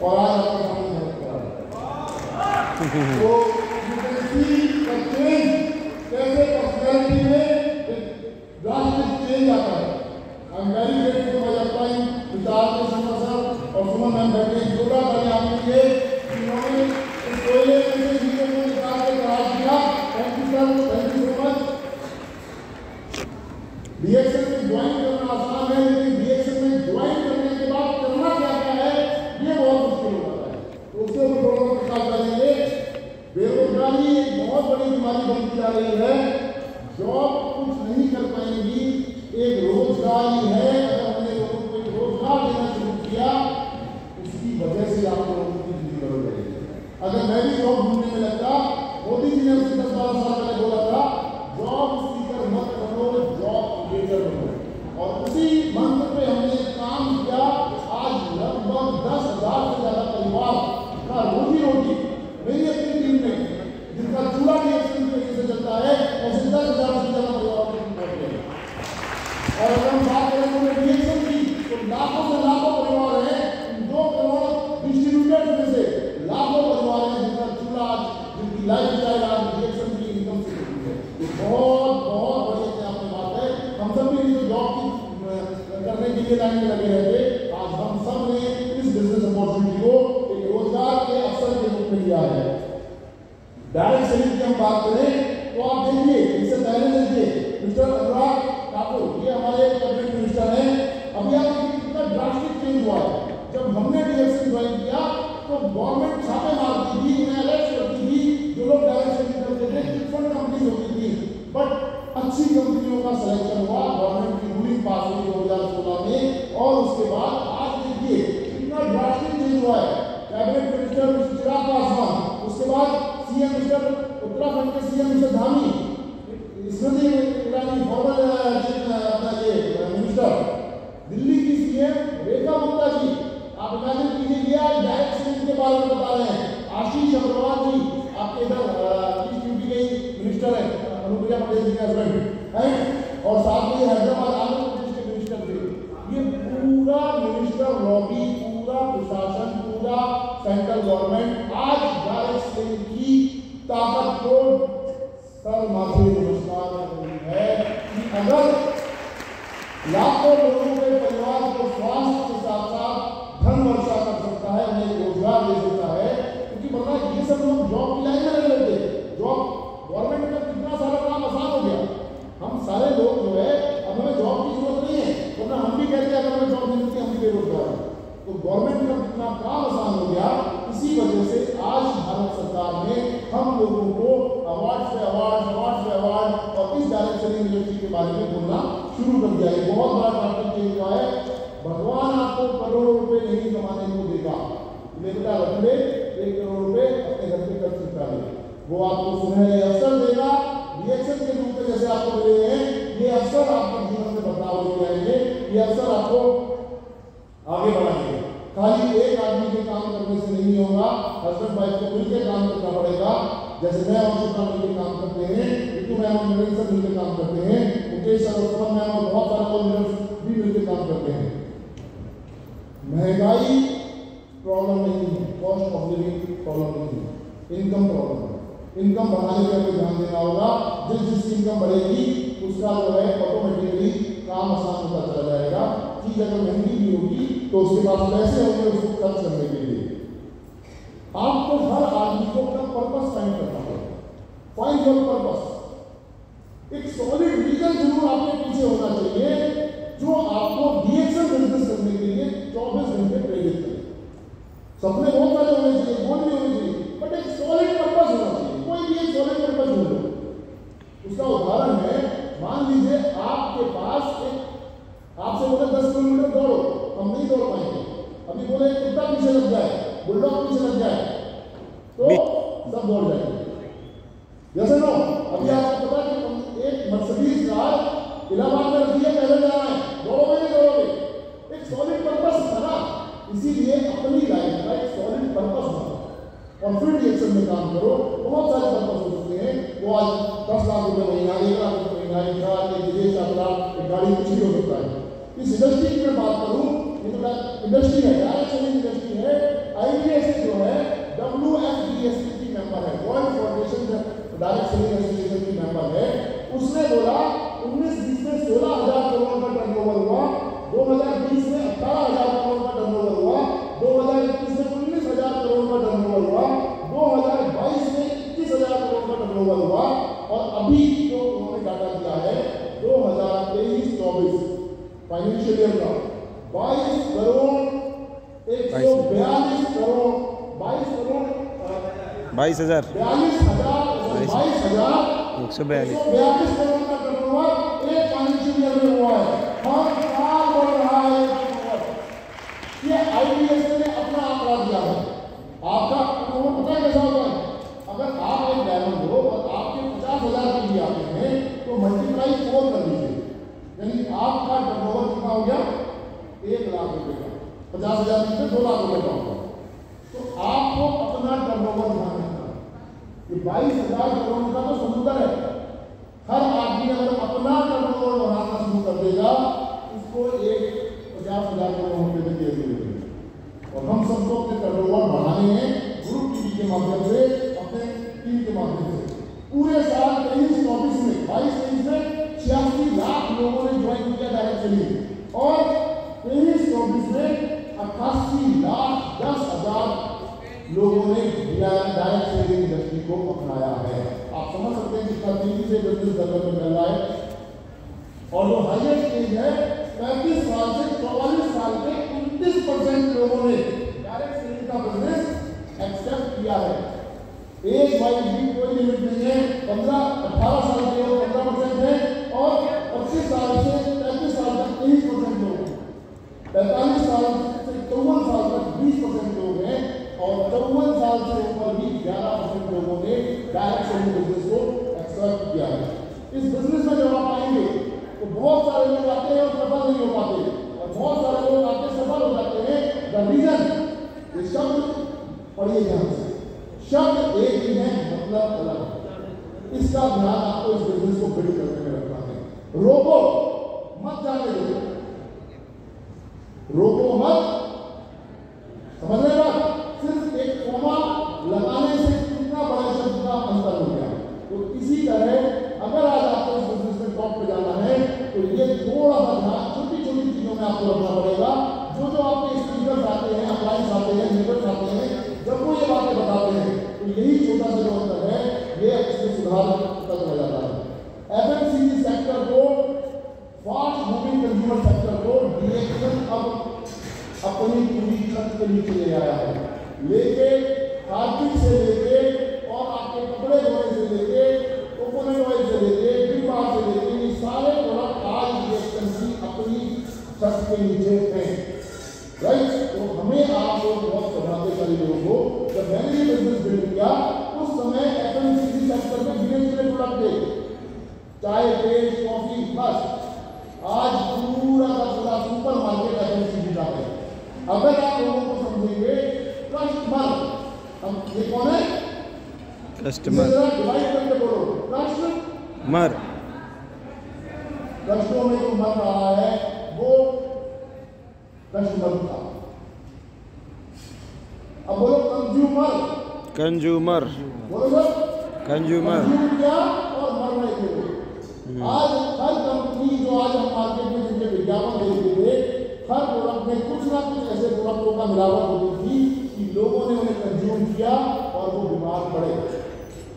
और आज आपके सामने खड़ा है। तो कैसे पर्सनैलिटी में ड्रास्टिक चेंज आता है। I am very grateful for your time विचार के शर्मा सर और सुमन मैम बैठे जोड़ा मैंने आपके लिए इन्होंने इस कोयले में से वीडियो को निकाल के तैयार किया। Thank you sir, thank you so much. डीएक्शन में ज्वाइन करना आसान है, लेकिन डीएक्शन में ज्वाइन करने के बाद करना क्या क्या है ये बहुत मुश्किल होता है। तो उससे हम थोड़ा सा प्रकाश डालेंगे। बेरोजगारी एक बहुत बड़ी बीमारी बनती जा रही है। जॉब कुछ नहीं कर पाएंगी, एक रोजगार ही है। अगर हमने लोगों को एक रोजगार देना शुरू किया, उसकी वजह से आप लोगों की जिंदगी बदल जाएगी। अगर मैं भी जॉब ढूंढने में लगता, मोदी जी ने उसे 10-12 साल पहले बोला था जॉब सीकर मत बनो, जॉब क्रिएटर बनो। और उसी मंत्र पे हमने काम किया। आज लगभग 10,000 से ज्यादा परिवार का रोजी रोटी मेरी अपनी टीम में, जिनका चूल्हा डीएक्शन तरीके से चलता है, ऐसे 10,000 से ज्यादा परिवार को पहुंचते हैं। और अगर हम बात करें डीएक्शन की, तो लाखों से लाखों परिवार हैं। 2 करोड़ डिस्ट्रीब्यूटेड में से लाखों परिवार हैं जिनका चूल्हा, जिनकी लाइफ स्टाइल आज डीएक्शन की इनकम से जुड़ी है। ये बहुत बहुत बड़ी अपनी बात है। हम सब भी जो जॉब करने के लिए लाइन में लगे रहते, आज हम सब ने इस बिजनेस अपॉर्चुनिटी को एक रोजगार के अवसर के रूप में लिया है। डायरेक्ट सेलिंग की हम बात करें तो आप देखिए, इससे पहले देखिए मिस्टर अनुराग ठाकुर, ये हमारे कैबिनेट मिनिस्टर हैं। अभी आप कितना ड्रास्टिक चेंज हुआ है। जब हमने डीएक्शन ज्वाइन किया तो गवर्नमेंट छापे मारती थी, उन्हें अलर्ट करती थी। जो लोग डायरेक्ट सेलिंग करते थे, डिफरेंट कंपनीज होती थी, बट अच्छी कंपनियों का सिलेक्शन हुआ। गवर्नमेंट की रूलिंग पास हुई 2016 में, और उसके बाद आज देखिए कितना ड्रास्टिक चेंज हुआ है। Cabinet minister mister Chirag Paswan, उसके बाद सीएम मिस्टर उत्तराखंड के CM mister Dhami, Smriti Irani farmer अपना ये मिनिस्टर, दिल्ली की सीएम रेखा गुप्ता जी, आप इमेजिन कीजिए ये आज डायरेक्ट सेलिंग के बारे में बता रहे हैं। आशीष अग्रवाल जी आपके इधर ड्यूटी के मिनिस्टर है, अनुप्रिया पटेल जी के हस्बैंड हैं, और साथ में हैदराबाद आंध्र प्रदेश के मिनिस्टर थे। ये पूरा मिनिस्टर लॉबी, पूरा प्रशासन, पूरा सेंट्रल गवर्नमेंट आज डायरेक्ट सेलिंग की ताकत को सर माथे नमस्कार कर रही है कि अगर लाखों लोगों के परिवार को स्वास्थ्य के साथ साथ धन वर्षा कर सकता है, उन्हें रोजगार दे सकता है, क्योंकि वरना ये सब लोग जॉब की लाइन में लगे थे। जॉब गवर्नमेंट का कितना सारा काम आसान हो गया। हम सारे लोग जो है अब हमें जॉब की जरूरत नहीं है, वरना हम भी कहते हैं अगर हमें जॉब नहीं मिलती हम भी बेरोजगार हैं। तो गवर्नमेंट का कितना काम आसान हो गया। इसी वजह से आज भारत सरकार ने हम लोगों को अवार्ड पे अवार्ड और इस डायरेक्ट सेलिंग इंडस्ट्री के बारे में बोलना शुरू कर दिया है। बहुत बड़ा टॉपिक चेंज हुआ है। भगवान आपको करोड़ों रुपए नहीं कमाने को देगा, बेटा रखले 1 करोड़ रुपए अपने घर पे कर सकता है। वो आपको सुनहरे अवसर देगा डीएक्शन के रूप में, जैसे आपको मिले हैं ये अवसर आपके जीवन में बदलाव ले आएंगे। ये अवसर आपको आगे बढ़ाएंगे। खाली एक आदमी के काम करने से नहीं होगा, हस्बैंड वाइफ को मिलकर काम करना पड़ेगा। जैसे मैं और शिप्रा मिलकर काम करते हैं, ऋतु मैम और नरेंद्र सर मिलकर काम करते हैं, मुकेश सर और सुमन मैम और बहुत सारे और लीडर्स भी मिलकर काम करते हैं। महंगाई प्रॉब्लम नहीं है, कॉस्ट ऑफ लिविंग प्रॉब्लम नहीं है, इनकम प्रॉब्लम है। इनकम बढ़ाने पर हमें ध्यान देना होगा। जिस इनकम बढ़ेगी उसका जो है ऑटोमेटिकली काम आसान होता चला जाएगा। चीज अगर महंगी भी होगी तो उसके पास पैसे होंगे उसको खर्च करने के लिए। आपको हर आदमी को अपना पर्पस फाइंड करना होगा। Find your purpose. एक सॉलिड रीजन जरूर आपके पीछे होना चाहिए जो आपको डीएक्शन बिजनेस करने के लिए 24 घंटे प्रेरित करे। सपने बहुत सारे होने चाहिए, गोल भी होने चाहिए, बट एक सॉलिड पर्पस होना चाहिए। कोई भी एक सॉलिड पर्पस हो। उसका उदाहरण है, मान लीजिए आपके पास एक, आपसे बोले 10 किलोमीटर दौड़ो, हम नहीं दौड़ पाएंगे। अभी बोले कुत्ता पीछे लग जाए, बुलडॉग पीछे लग जाए तो सब दौड़ जाएंगे। जैसे नो अभी आपको पता है कि एक मर्सिडीज कार इलाहाबाद में रखी है, पहले जाना है, दौड़ोगे नहीं दौड़ोगे। एक सॉलिड पर्पस था ना, इसीलिए अपनी लाइफ का एक सॉलिड पर्पस बना और फिर डीएक्शन में काम करो। बहुत सारे पर्पस हो सकते हैं। वो आज 10 लाख रुपए महीना, 1 लाख रुपए महीना, एक विदेश यात्रा, एक गाड़ी, कुछ भी हो सकता है। इस इंडस्ट्री की मैं बात करूं, ये तो इंडस्ट्री है, डायरेक्ट सेलिंग इंडस्ट्री है। आई 42 करोड़ 22,000 22,000 142 करोड़ का टर्नओवर एक फाइनेंशियल ईयर में हुआ है। हर साल बढ़ रहा है ये IBS ने अपना आंकड़ा दिया है। आपका टर्नओवर पता है कैसा होगा? अगर आप एक डायमंड हो और आपके 50,000 के लिए आते हैं तो मल्टीप्लाई 4 कर दीजिए, यानी आपका टर्नओवर कितना हो गया? 1 लाख रुपए का। 50,000 में से 2 लाख रुपए का होगा। तो आपको अपना टर्नओवर ध्यान रखना। ये 22,000 करोड़ का तो समुद्र है। हर आदमी अगर अपना टर्नओवर बढ़ाना शुरू कर देगा, इसको एक 50,000 करोड़ रुपए में दे देंगे। और हम सबको अपने टर्नओवर बढ़ाने हैं ग्रुप टीवी के माध्यम से, अपने टीम के माध्यम से। पूरे साल 23-24 में 22-23 में 86 लाख लोगों ने ज्वाइन किया डायरेक्ट सेलिंग, और 23-24 में 88,10,000 लोगों ने डायरेक्ट सेलिंग इंडस्ट्री को अपनाया है। आप समझ सकते हैं कितना तेजी से बिजनेस डेवलपमेंट कर रहा है। और जो हाईएस्ट एज है 35 साल से 44 साल के 29% लोगों ने डायरेक्ट सेलिंग का बिजनेस एक्सेप्ट किया है। एज वाइज भी कोई लिमिट नहीं है। 18 साल के लोग 15% है, और 25 साल से 35 साल तक 23% लोग, 45 साल से 54 साल तक 20% लोग हैं, और 54 साल से ऊपर भी 11% लोगों ने डायरेक्ट सेलिंग बिजनेस को एक्सेप्ट किया है। इस बिजनेस में जब आप आएंगे तो बहुत सारे लोग आते हैं और सफल नहीं हो पाते, और बहुत सारे लोग आते सफल हो जाते हैं। द रीजन, ये शब्द पढ़िए ध्यान से, शब्द एक ही है, मतलब अलग है। इसका ध्यान आपको इस बिजनेस को बिल्ड करने में रखना है। रोको मत जाने दो, रोको मत, समझ रहे बात? सिर्फ एक कोमा लगाने से कितना बड़ा शब्द का अंतर हो गया। तो इसी तरह अगर आज आपको इस बिजनेस में टॉप पे जाना है तो ये थोड़ा सा ध्यान छोटी छोटी चीजों में आपको रखना पड़ेगा। जो आपके स्पीकर्स आते हैं, अप्लायंस आते हैं, लीडर्स आते हैं, जब वो ये बातें बताते हैं तो यही छोटा सा जो अंतर है ये इसमें सुधार तक रह जाता है। FMCG सेक्टर को, फास्ट मूविंग कंज्यूमर सेक्टर को डिएक्शन अब अपनी पूरी छत के नीचे ले आया है। लेके हार्पिक से लेके और आपके कपड़े धोने से लेके, कोकोनट ऑयल से लेके, ड्रिप बार से लेके, ये सारे प्रोडक्ट आज डिएक्शन की अपनी छत के नीचे हैं। राइट? तो हमें आप लोग बहुत सौभाग्यशाली लोग हो। जब मैंने ये बिजनेस बिल्ड किया उस समय FMCG सेक्टर में गिने प्रोडक्ट थे, चाय, तेल, कॉफी, बस। आज पूरा का पूरा सुपर मार्केट FMCG का है। अगर आप लोगों को समझेंगे कस्टमर, हम ये कौन है? कस्टमर। डिवाइड करके बोलो, कस्टमर। कस्टमर में जो मर रहा है वो कस्टमर था। अब बोलो कंज्यूमर। कंज्यूमर बोलो कंज्यूमर क्या और मर रहे थे। आज हर कंपनी जो आज हम मार्केट में जिनके विज्ञापन देते थे, हर प्रोडक्ट में कुछ ना कुछ ऐसे प्रोडक्टों का मिलावट होती थी कि लोगों ने उन्हें कंज्यूम किया और वो बीमार पड़े।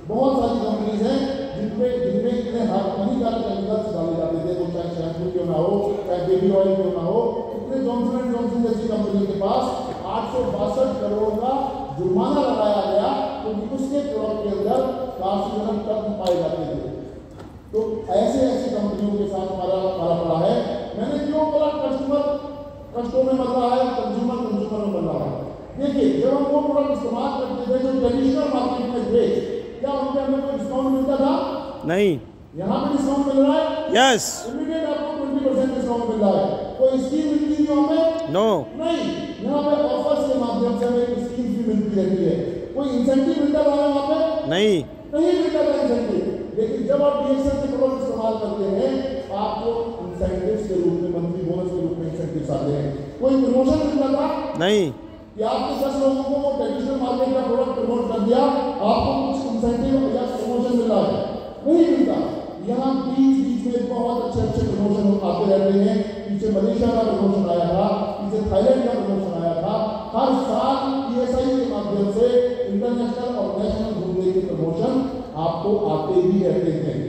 बहुत सारी कंपनीज हैं जिनमें इतने हानिकारक केमिकल्स डाले जाते थे, वो चाहे शैम्पू क्यों ना हो, चाहे बेबी ऑयल क्यों ना हो। इतने जॉनसन एंड जॉनसन जैसी कंपनी के पास 862 करोड़ का जुर्माना लगाया गया क्योंकि उसके प्रोडक्ट के अंदर कार्सिनोजन तत्व पाए जाते थे। तो ऐसे कंपनियों के साथ हमारा पड़ा है। मैंने क्यों बोला कस्टमर कस्टों में मर रहा है, कंज्यूमर में मर रहा है। देखिए, जब हम वो प्रोडक्ट इस्तेमाल करते थे जो ट्रेडिशनल मार्केट में थे, क्या उनके हमें कोई डिस्काउंट मिलता था? नहीं। यहाँ पे डिस्काउंट मिल रहा है? यस। इमीडिएट आपको 20% डिस्काउंट मिल रहा है। कोई स्कीम मिलती है यहाँ पे? नो। नहीं, यहाँ पे ऑफर्स के माध्यम से हमें स्कीम भी मिलती रहती है। कोई इंसेंटिव मिलता था वहाँ पे? नहीं मिलता था इंसेंटिव। लेकिन जब आप DXL के प्रोडक्ट इस्तेमाल करते हैं आपको इंसेंटिव्स के रूप में, मंथली बोनस के रूप में इंसेंटिव्स आते हैं। कोई प्रमोशन मिलता था? नहीं। कि आपने 10 लोगों को ट्रेडिशनल मार्केट का प्रोडक्ट प्रमोट कर दिया, आपको कुछ इंसेंटिव या प्रमोशन मिल रहा है? नहीं मिलता। यहाँ बीच में बहुत अच्छे प्रमोशन आते रहते हैं। पीछे मलेशिया का प्रमोशन आया था, पीछे थाईलैंड का प्रमोशन आया था। हर साल PSI के माध्यम से इंटरनेशनल और नेशनल घूमने के प्रमोशन आपको आते ही रहते हैं।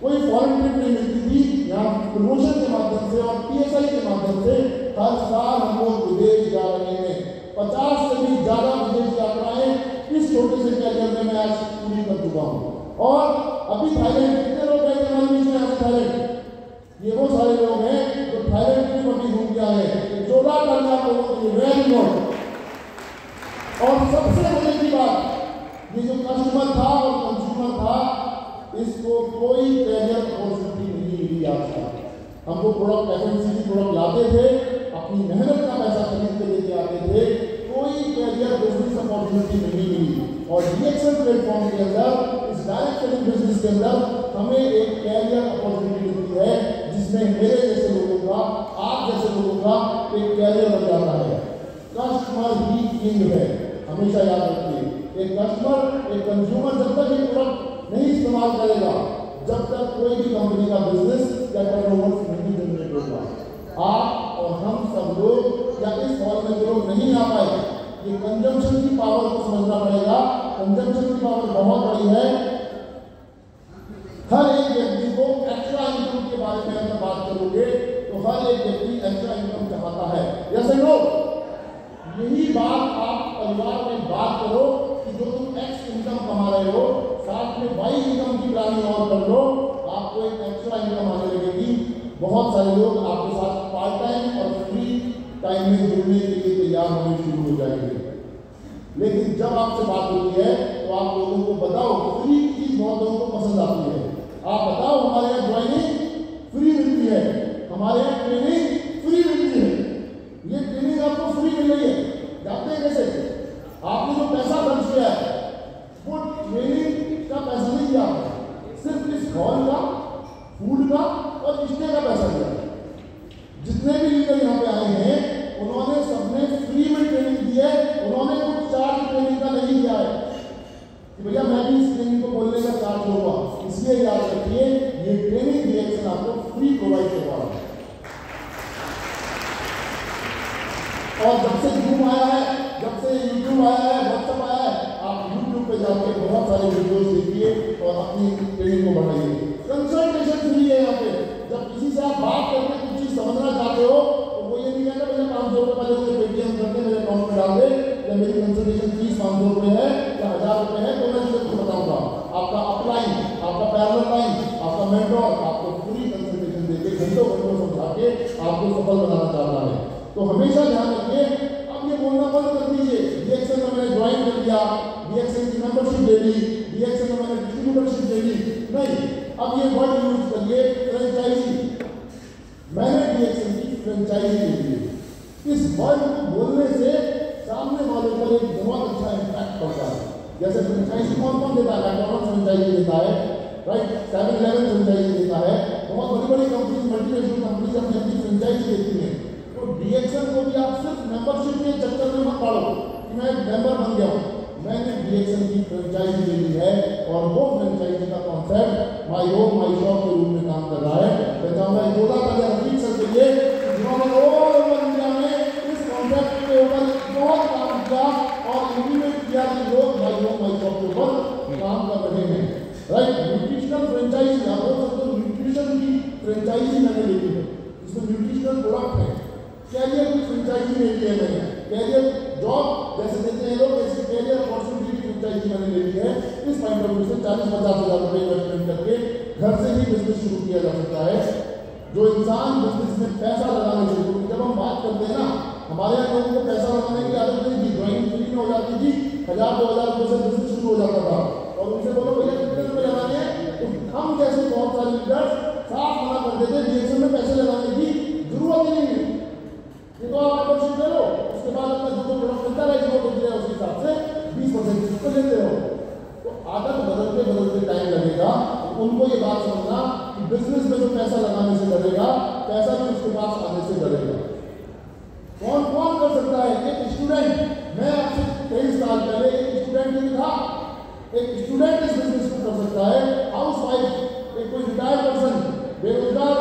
कोई फॉरेन ट्रिप नहीं मिलती थी, यहाँ प्रमोशन के माध्यम से और PSI के माध्यम से हर साल हम लोग विदेश जा रहे हैं। 50 से भी ज़्यादा विदेश यात्राएं इस छोटे से कैरियर में मैं आज पूरी कर चुका हूँ। और अभी थाईलैंड कितने लोग गए थे हमारे बीच में? आज थाईलैंड ये वो सारे लोग हैं जो थाईलैंड की अभी घूम के आए हैं। 14 करना लोगों के लिए वेरी गुड। और सबसे बड़ी की बात, ये जो कस्टमर था और कंज्यूमर था, इसको कोई कैरियर अपॉर्चुनिटी नहीं मिली। आज तक हमको प्रोडक्ट एफएमसीजी प्रोडक्ट लाते थे, अपनी मेहनत का पैसा खरीद के लेके आते थे, कोई कैरियर बिजनेस अपॉर्चुनिटी नहीं मिली। और डीएक्सएल प्लेटफॉर्म के अंदर, इस डायरेक्ट सेलिंग बिजनेस के अंदर हमें एक कैरियर अपॉर्चुनिटी मिलती है, जिसमें मेरे जैसे लोगों का, आप जैसे लोगों का एक कैरियर बन जाता है। कस्टमर ही किंग है, हमेशा याद रखिए। एक कस्टमर, एक कंज्यूमर जब तक ये प्रोडक्ट नहीं इस्तेमाल करेगा, जब तक कोई भी कंपनी का बिजनेस या टर्नओवर नहीं जनरेट होगा। आप और हम सब लोग या इस हॉल में जो लोग नहीं आ पाए, ये कंजम्पशन की पावर को समझना पड़ेगा। कंजम्पशन की पावर बहुत बड़ी है। हर एक व्यक्ति को एक्स्ट्रा इनकम के बारे में अगर बात करोगे तो हर एक व्यक्ति एक्स्ट्रा इनकम चाहता है। जैसे लोग यही बात आप परिवार में बात करो कि जो तुम एक्स इनकम कमा रहे हो, साथ में वाई इनकम की प्लानिंग और कर लो, आपको एक एक्स्ट्रा इनकम आने लगेगी। बहुत सारे लोग आपके साथ पार्ट टाइम और फ्री टाइम में जुड़ने के लिए तैयार होने शुरू हो जाएंगे। लेकिन जब आपसे बात होती है तो आप लोगों को बताओ, फ्री की चीज बहुत लोगों को पसंद आती है। आप बताओ, हमारे यहाँ ज्वाइनिंग फ्री मिलती है, हमारे यहाँ ट्रेनिंग फ्री मिलती है। ये ट्रेनिंग आपको फ्री मिल रही है, जानते हैं कैसे? आपने जो पैसा खर्च किया है वो ट्रेनिंग का पैसा नहीं दिया, सिर्फ इस हॉल का, फूड का और स्टे का पैसा दिया। जितने भी लीडर यहाँ पे आए हैं, उन्होंने सबने फ्री में ट्रेनिंग दी है। उन्होंने कुछ चार्ज ट्रेनिंग का नहीं दिया है कि भैया मैं भी इस ट्रेनिंग को बोलने का चार्ज होगा। इसलिए याद रखिए, ये ट्रेनिंग डीएक्सएल आपको फ्री प्रोवाइड करवा रहा है। और जब से जूम आया है, जब से यूट्यूब आया है, व्हाट्सएप आया है, आप यूट्यूब पे जाके बहुत सारे वीडियोस देखिए और अपनी ट्रेनिंग को बढ़ाइए। कंसल्टेशन फ्री है यहाँ पे। जब किसी से आप बात करके कुछ चीज समझना चाहते हो तो वो ये नहीं कहता मुझे 500 रुपये पहले मुझे पेटीएम करके मेरे अकाउंट में डाल दे, या मेरी कंसल्टेशन फीस 500 रुपये है या 1000 रुपये है, तो मैं तुझे कुछ बताऊंगा। आपका अपलाइन, आपका पैरेलल लाइन, आपका मेंटोर आपको पूरी कंसल्टेशन देके घंटों घंटों समझा के आपको सफल बनाना चाहता है। तो हमेशा ध्यान रखिए, अब ये बोलना बंद कर दीजिए डीएक्सएल में मैंने ज्वाइन कर लिया, डीएक्सएल की मेंबरशिप ले ली, डीएक्सएल में मैंने डिस्ट्रीब्यूटरशिप ले ली। नहीं, अब ये वर्ड यूज करिए फ्रेंचाइजी। मैंने डीएक्सएल की फ्रेंचाइजी ले ली। इस वर्ड को बोलने से सामने वालों पर एक बहुत अच्छा इम्पैक्ट पड़ता है। जैसे फ्रेंचाइजी कौन कौन देता है? मैकडॉनल्ड्स फ्रेंचाइजी देता है, राइट? 7-Eleven फ्रेंचाइजी देता है। बहुत बड़ी बड़ी कंपनी, मल्टीनेशनल कंपनी अपनी अपनी फ्रेंचाइजी देती है। तो डीएक्सएल को भी आप सिर्फ मेंबरशिप के चक्कर में मत पड़ो कि मैं मेंबर बन गया हूँ। मैंने डीएक्सएल की फ्रेंचाइजी ले ली है और वो फ्रेंचाइजी का concept my home my shop के रूप में काम कर रहा है। मैं चाहूँगा 14 सर के लिए जिन्होंने ऑल ओवर इंडिया में इस कॉन्सेप्ट के ऊपर बहुत काम किया और इम्प्लीमेंट किया कि लोग माई होम माई शॉप के ऊपर काम कर रहे हैं, राइट? न्यूट्रिशनल फ्रेंचाइजी, आप बोल सकते हो न्यूट्रिशन की फ्रेंचाइजी मैंने ले ली है, इसमें न्यूट्रिशनल प्रोडक्ट है। कैरियर की फ्रेंचाइजी ले ली है मैंने, कैरियर जॉब जैसे देते हैं लोग, ऐसे कैरियर अपॉर्चुनिटी की फ्रेंचाइजी मैंने ले ली है। इस पॉइंट ऑफ व्यू से 40-50 हज़ार रुपये इन्वेस्टमेंट करके घर से ही बिजनेस शुरू किया जा सकता है। जो इंसान बिजनेस में पैसा लगाने शुरू, जब हम बात करते हैं ना, हमारे यहाँ लोगों को पैसा लगाने की आदत नहीं थी, ड्राइंग फ्री में हो जाती थी, 1000-2000 रुपये से बिजनेस शुरू हो जाता था। और उनसे बोलो भैया कितने रुपये लगाने हैं, तो हम जैसे बहुत सारे लीडर्स साफ मना कर देते, डीएक्सएल में पैसे लगाने की जरूरत ही नहीं है, ये तो आप मेंबरशिप ले लो, उसके बाद अपना जो प्रोडक्ट मिलता है जो तो दिया उसके हिसाब से 20% तो लेते हो। तो आदत बदलते बदलते टाइम लगेगा। उनको ये बात समझना कि बिजनेस में जो पैसा लगाने से डरेगा, पैसा भी उसके पास आने से डरेगा। कौन कौन कर सकता है? एक स्टूडेंट, मैं आपसे 23 साल पहले एक स्टूडेंट नहीं था, एक स्टूडेंट इस बिजनेस को कर सकता है। हाउस वाइफ, एक कोई रिटायर्ड पर्सन, बेरोजगार,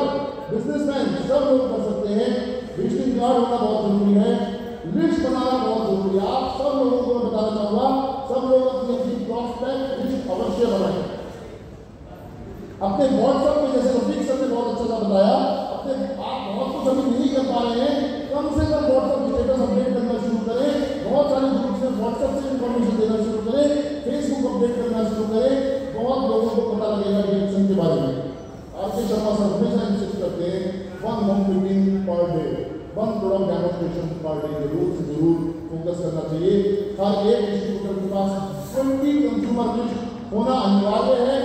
बिजनेसमैन, सब लोग कर सकते हैं। विजिटिंग कार्ड होना बहुत जरूरी है, लिस्ट बनाना बहुत जरूरी है। आप सब लोगों को मैं बताना चाहूंगा, सब लोग अपनी अपनी प्रॉस्पेक्ट लिस्ट अवश्य बनाएं। अपने व्हाट्सएप में, जैसे रफीक सर ने बहुत अच्छा सा बताया, अपने आप बहुत कुछ अभी नहीं कर पा रहे हैं, कम से कम व्हाट्सएप स्टेटस अपडेट करना शुरू करें। इन्फॉर्मेशन देना शुरू करें, फेसबुक अपडेट करना शुरू करें, बहुत लोगों को पता लगेगा डिएक्शन के बारे में। आरके शर्मा सर हमेशा इंसिस्ट करते हैं 1 home meeting per day, 1 product demonstration per day जरूर से जरूर फोकस करना चाहिए। हर एक डिस्ट्रीब्यूटर के पास 20 कंज्यूमर लिस्ट होना अनिवार्य है।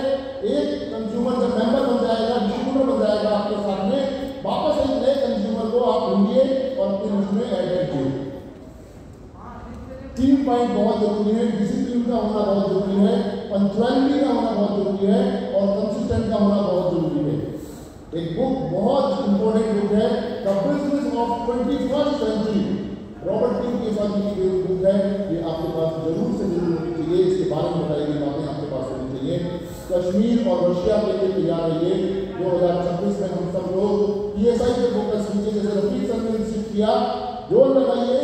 एक कंज्यूमर जब मेंबर बन जाएगा, डिस्ट्रीब्यूटर बन जाएगा आपके सामने, वापस एक नए कंज्यूमर को आप ढूंढिए और अपनी लिस्ट में ऐड कीजिए। 3 पॉइंट बहुत जरूरी है, डिसिप्लिन का होना बहुत जरूरी है, पंक्चुअलिटी का होना बहुत जरूरी है और कंसिस्टेंट का होना बहुत जरूरी है। एक बुक बहुत इंपॉर्टेंट बुक है, the business of 21st century, Robert King के साथ लिखी गई बुक है। ये आपके पास जरूर से जरूर होनी चाहिए, इसके बारे में बताई गई बातें आपके पास होनी चाहिए। कश्मीर और रशिया के लिए तैयार रहिए। 2026 में हम सब लोग PSI पे फोकस कीजिए, जैसे रफीक सर ने इंसिस्ट किया, जोर लगाइए,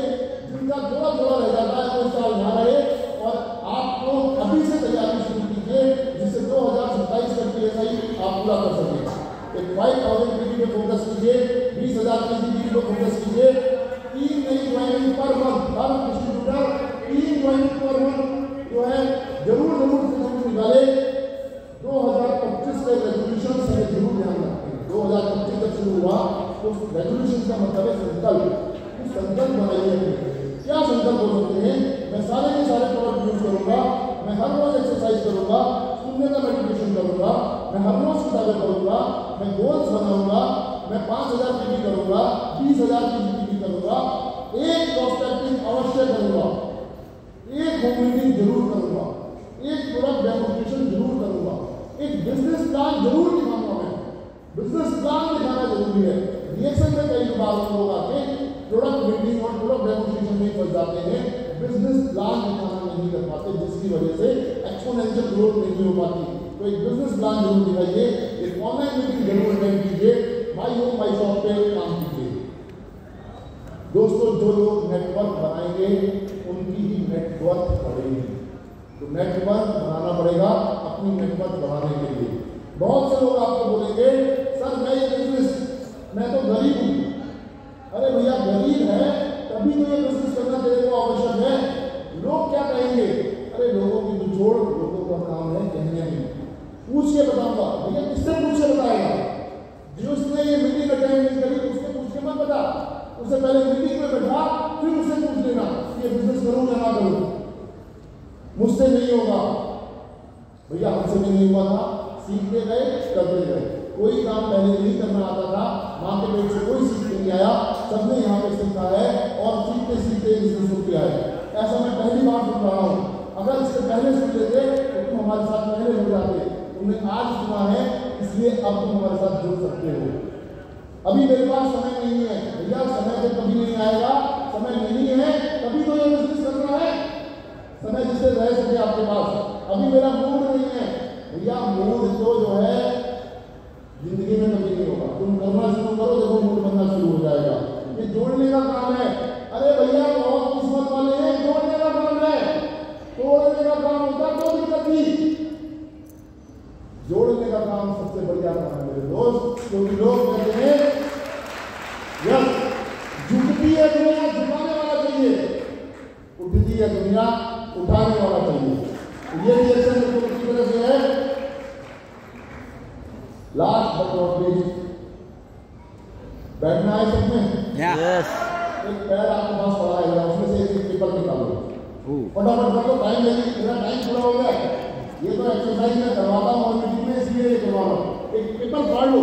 जिनका थोड़ा थोड़ा रह जाता है वो साल ना रहे और आप लोग अभी से तैयारी शुरू कीजिए, जिससे 2027 तक PSI आप पूरा कर सकें। एक 5000 पीडी पे फोकस कीजिए, 20,000 पीडी पे फोकस कीजिए, 3 नई ज्वाइनिंग पर मंथ, हर डिस्ट्रीब्यूटर 3 ज्वाइनिंग पर मंथ जो है जरूर जरूर से जरूर निकाले। 2025 के रेजोल्यूशन से जरूर ध्यान रखें। 2025 जब शुरू हुआ तो रेजोल्यूशन का मतलब है संकल्प। संकल्प बनाइए, क्या संकल्प हो सकते हैं? मैं सारे के सारे प्रोडक्ट यूज करूंगा, मैं हर रोज एक्सरसाइज करूंगा, सुनने का मेडिटेशन करूंगा, मैं हर रोज किताबें पढ़ूंगा, मैं गोल्स बनाऊंगा, मैं 5000 पीडी करूंगा, 20,000 पीडी करूंगा, एक प्रोस्पेक्टिंग अवश्य करूंगा, एक होम मीटिंग जरूर करूंगा, एक प्रोडक्ट डेमोन्स्ट्रेशन जरूर करूंगा, एक बिजनेस प्लान जरूर दिखाऊंगा। मैं बिजनेस प्लान दिखाना जरूरी है। रिएक्शन में कई बार लोग आके प्रोडक्ट मीटिंग और प्रोडक्ट डेमोन्स्ट्रेशन में फंस जाते हैं, बिजनेस प्लान दिखाना नहीं कर पाते, जिसकी वजह से एक्सपोनेंशियल ग्रोथ नहीं हो पाती। तो एक बिजनेस प्लान जरूर दिखाइए, एक ऑनलाइन मीटिंग जरूर अटेंड कीजिए, माई होम माई शॉप पे काम कीजिए। दोस्तों, जो लोग नेटवर्क बनाएंगे उनकी ही नेटवर्क बढ़ेगी। तो नेटवर्क बनाना पड़ेगा अपनी नेटवर्क बढ़ाने के लिए। बहुत से लोग आपको बोलेंगे सर मैं ये बिजनेस, मैं तो गरीब हूँ। अरे भैया, गरीब है तभी तो ये बिजनेस करना तेरे को आवश्यक है। लोग क्या कहेंगे? अरे लोगों की निचोड़, लोगों का काम है कहने में। पूछ के बताऊंगा। भैया किससे पूछ के बताएगा? जिसने ये मीटिंग अटेंड नहीं करी उससे पूछ के मत बता, उससे पहले मीटिंग में बैठा फिर उससे पूछ लेना ये बिजनेस करूँ या ना करूँ। मुझसे नहीं होगा भैया, हमसे भी नहीं हुआ था, सीखते गए करते गए। कोई काम पहले नहीं करना आता था, माँ के पेट से कोई सीख नहीं आया, सबने यहाँ पे सीखा है और सीखते सीखते बिजनेस शुरू किया है। ऐसा मैं पहली बार सुन रहा हूँ। अगर इससे पहले सुन लेते तो तुम हमारे साथ पहले जुड़ जाते। तुमने आज सुना है इसलिए अब तुम हमारे साथ जुड़ सकते हो। अभी मेरे पास समय नहीं है भैया, समय तो कभी नहीं आएगा। समय नहीं है तभी तो ये बिजनेस करना है, समय जिससे रह सके आपके पास। अभी मेरा मूड नहीं है भैया, मूड तो जो है जिंदगी में कभी नहीं होगा। तुम करना शुरू करो, देखो मूड बनना शुरू हो जाएगा। ये जोड़ने का काम है। अरे भैया बहुत किस्मत वाले हैं, जोड़ने का काम है, तोड़ने का काम होता तो दिक्कत थी। जोड़ने का काम सबसे बढ़िया काम है मेरे दोस्त, क्योंकि लोग कहते हैं यस झुकती है दुनिया, झुकाने वाला चाहिए, उठती है दुनिया, उठाने वाला चाहिए। ये रिएक्शन मेरे को किसी तरह से है। लास्ट बट नॉट लीस्ट, बैठना है सब में। यस। एक पैर आपके पास पड़ा है, उसमें से एक पेपर निकालो, फटाफट कर लो, टाइम लगी, मेरा टाइम पूरा हो गया। ये तो एक्सरसाइज में करवाता हूँ और मीटिंग में, इसलिए ये करवा रहा हूँ। एक पेपर फाड़ लो,